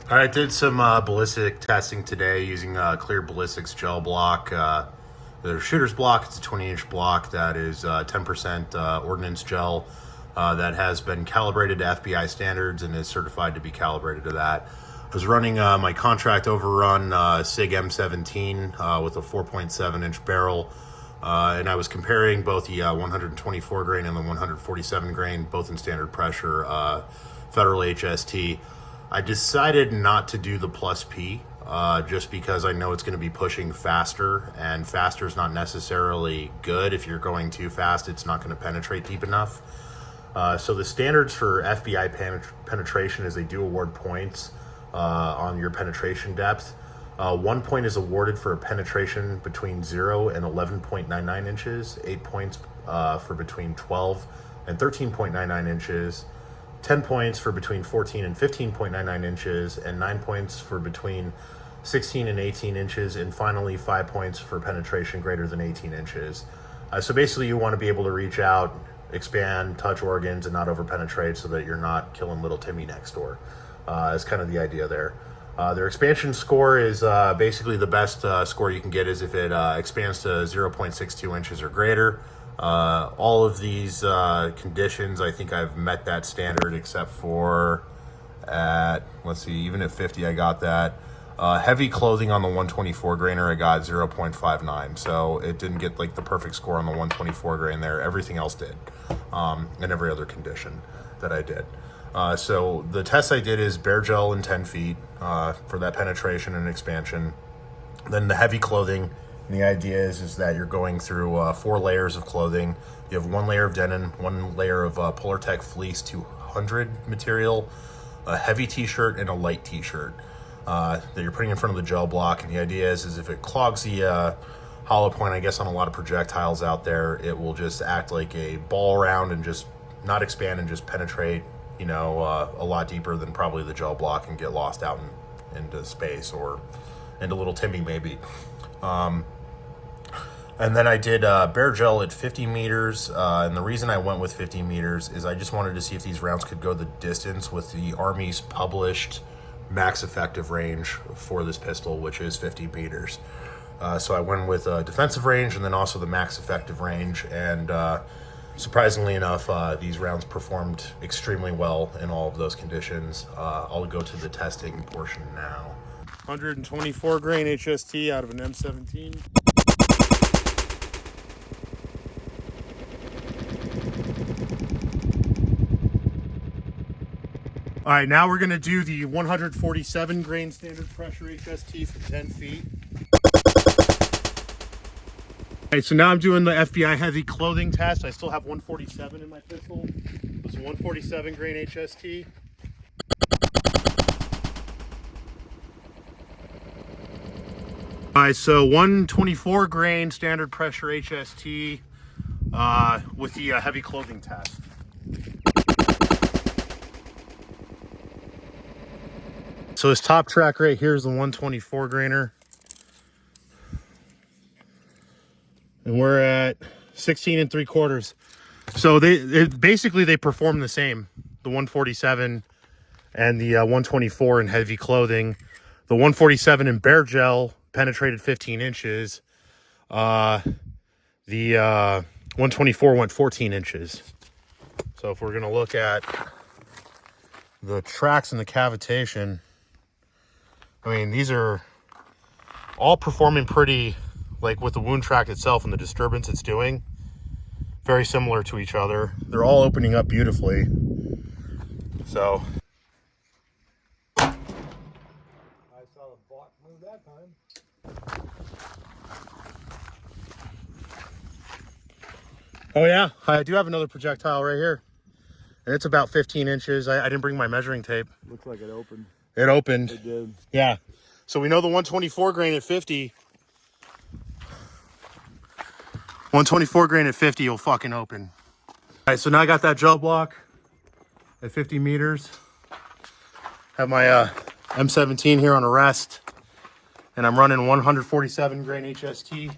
All right, did some ballistic testing today using clear ballistics gel block. The shooter's block, it's a 20-inch block that is 10% ordnance gel that has been calibrated to FBI standards and is certified to be calibrated to that. I was running my Contract Overrun SiG M17 with a 4.7-inch barrel, and I was comparing both the 124 grain and the 147 grain, both in standard pressure, Federal HST. I decided not to do the plus P just because I know it's going to be pushing faster, and faster is not necessarily good. If you're going too fast, it's not going to penetrate deep enough. So the standards for FBI penetration is they do award points on your penetration depth. 1 point is awarded for a penetration between 0 and 11.99 inches, 8 points for between 12 and 13.99 inches, 10 points for between 14 and 15.99 inches, and 9 points for between 16 and 18 inches, and finally 5 points for penetration greater than 18 inches. So basically you want to be able to reach out, expand, touch organs, and not over-penetrate so that you're not killing little Timmy next door. Is kind of the idea there. Their expansion score is basically the best score you can get is if it expands to 0.62 inches or greater. All of these conditions, I think I've met that standard except for at, let's see, even at 50 I got that. Heavy clothing on the 124 grainer I got 0.59, so it didn't get like the perfect score on the 124 grain there. Everything else did, and every other condition that I did. So the test I did is bare gel in 10 feet for that penetration and expansion. Then the heavy clothing, and the idea is that you're going through 4 layers of clothing. You have 1 layer of denim, 1 layer of Polartec Fleece 200 material, a heavy t-shirt, and a light t-shirt that you're putting in front of the gel block. And the idea is if it clogs the hollow point, I guess on a lot of projectiles out there, it will just act like a ball round and just not expand and just penetrate, you know, a lot deeper than probably the gel block and get lost out into space or into little Timmy maybe. And then I did bare gel at 50 meters, and the reason I went with 50 meters is I just wanted to see if these rounds could go the distance with the Army's published max effective range for this pistol, which is 50 meters. So I went with defensive range and then also the max effective range, and surprisingly enough, these rounds performed extremely well in all of those conditions. I'll go to the testing portion now. 124 grain HST out of an M17. All right, now we're gonna do the 147 grain standard pressure HST for 10 feet. All right, so now I'm doing the FBI heavy clothing test. I still have 147 in my pistol. It's a 147 grain HST. All right, so 124 grain standard pressure HST with the heavy clothing test. So this top track right here is the 124 grainer. And we're at 16 3/4. So they perform the same, the 147 and the 124 in heavy clothing. The 147 in bare gel penetrated 15 inches. The 124 went 14 inches. So if we're gonna look at the tracks and the cavitation, I mean, these are all performing pretty, like with the wound track itself and the disturbance it's doing, very similar to each other. They're all opening up beautifully. So I saw the block move that time. oh yeah, I do have another projectile right here, and it's about 15 inches. I didn't bring my measuring tape. Looks like it opened. It opened. It did. Yeah. So we know the 124 grain at 50. 124 grain at 50 will fucking open. All right, so now I got that gel block at 50 meters. Have my M17 here on a rest, and I'm running 147 grain HST.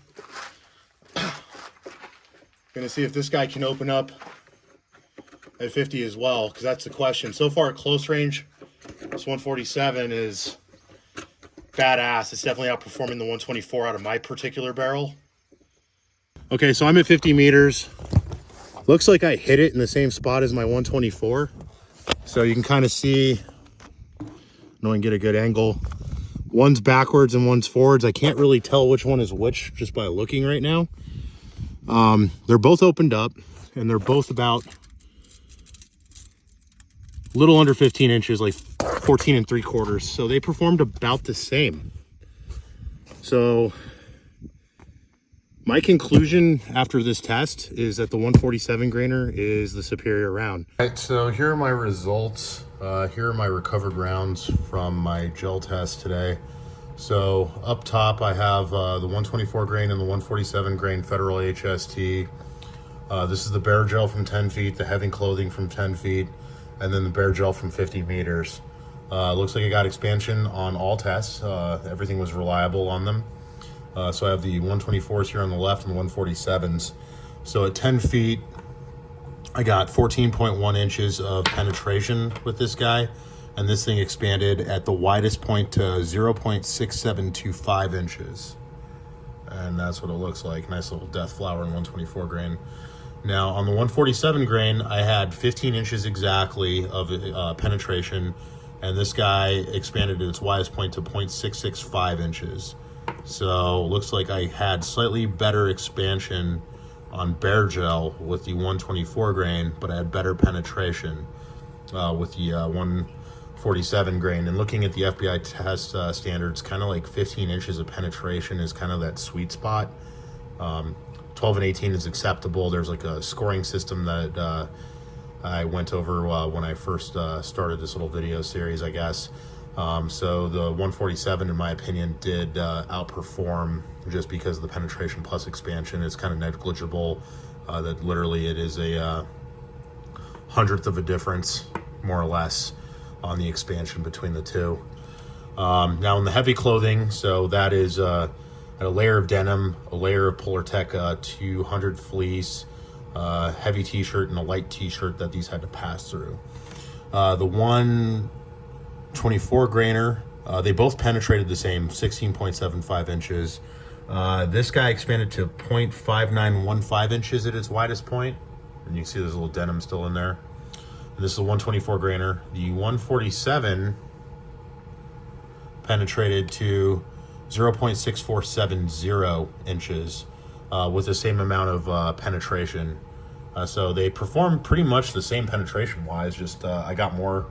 Gonna see if this guy can open up at 50 as well, because that's the question. So far at close range, This 147 is badass. It's definitely outperforming the 124 out of my particular barrel. Okay, so I'm at 50 meters. Looks like I hit it in the same spot as my 124. So you can kind of see, no one get a good angle. One's backwards and one's forwards. I can't really tell which one is which just by looking right now. They're both opened up and they're both about a little under 15 inches, like 14 3/4. So they performed about the same. So my conclusion after this test is that the 147 grainer is the superior round. All right, so here are my results. Here are my recovered rounds from my gel test today. So up top, I have the 124 grain and the 147 grain Federal HST. This is the bare gel from 10 feet, the heavy clothing from 10 feet, and then the bare gel from 50 meters. Looks like I got expansion on all tests. Everything was reliable on them. So I have the 124s here on the left and the 147s. So at 10 feet, I got 14.1 inches of penetration with this guy, and this thing expanded at the widest point to 0.6725 inches. And that's what it looks like. Nice little death flower in 124 grain. Now on the 147 grain, I had 15 inches exactly of penetration, and this guy expanded at its widest point to 0.665 inches. So looks like I had slightly better expansion on bare gel with the 124 grain, but I had better penetration with the 147 grain. And looking at the FBI test standards, kind of like 15 inches of penetration is kind of that sweet spot. 12 and 18 is acceptable. There's like a scoring system that I went over when I first started this little video series, I guess. So the 147, in my opinion, did outperform just because of the penetration plus expansion. It's kind of negligible. That literally it is a hundredth of a difference, more or less, on the expansion between the two. Now in the heavy clothing, so that is a layer of denim, a layer of Polartec 200 fleece, heavy t-shirt, and a light t-shirt that these had to pass through. The 124 grainer, they both penetrated the same, 16.75 inches. This guy expanded to 0.5915 inches at its widest point, and you can see there's a little denim still in there. And this is a 124 grainer. The 147 penetrated to 0.6470 inches with the same amount of penetration. So they performed pretty much the same penetration wise, just I got more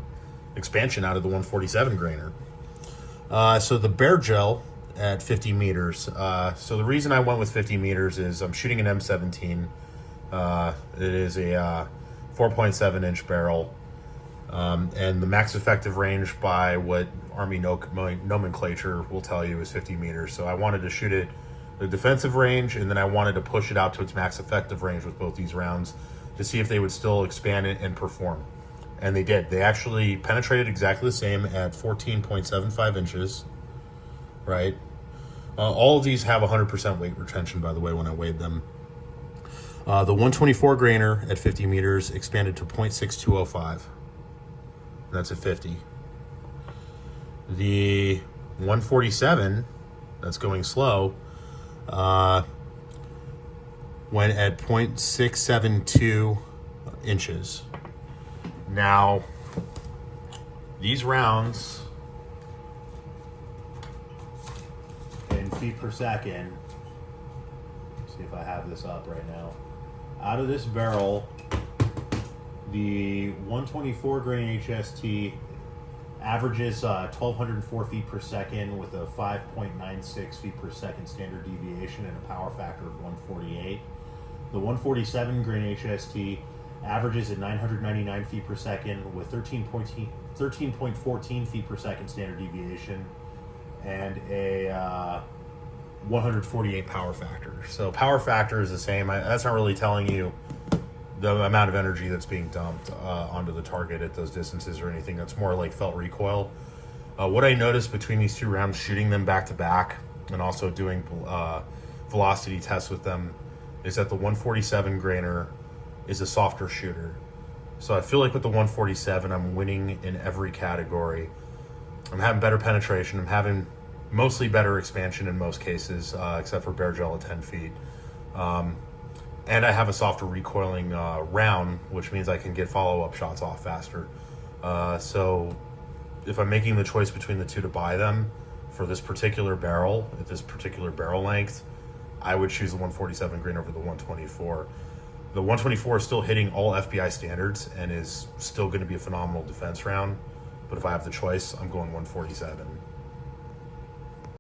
expansion out of the 147 grainer. So the bare gel at 50 meters. So the reason I went with 50 meters is I'm shooting an M17. It is a 4.7 inch barrel. And the max effective range by what Army nomenclature will tell you is 50 meters. So I wanted to shoot it the defensive range, and then I wanted to push it out to its max effective range with both these rounds to see if they would still expand it and perform. And they did. They actually penetrated exactly the same at 14.75 inches, right? All of these have 100% weight retention, by the way, when I weighed them. The 124 grainer at 50 meters expanded to 0.6205. That's at 50. The 147, that's going slow, went at 0.672 inches. Now, these rounds in feet per second, see if I have this up right now, out of this barrel, the 124 grain HST averages 1,204 feet per second with a 5.96 feet per second standard deviation and a power factor of 148. The 147 grain HST averages at 999 feet per second with 13.14 feet per second standard deviation and a 148 power factor. So power factor is the same. That's not really telling you the amount of energy that's being dumped onto the target at those distances or anything. That's more like felt recoil. What I noticed between these two rounds, shooting them back to back and also doing velocity tests with them, is that the 147 grainer is a softer shooter. So I feel like with the 147, I'm winning in every category. I'm having better penetration. I'm having mostly better expansion in most cases, except for barrel gel at 10 feet. And I have a softer recoiling round, which means I can get follow-up shots off faster. So if I'm making the choice between the two to buy them for this particular barrel, at this particular barrel length, I would choose the 147 grain over the 124. The 124 is still hitting all FBI standards and is still going to be a phenomenal defense round. But if I have the choice, I'm going 147.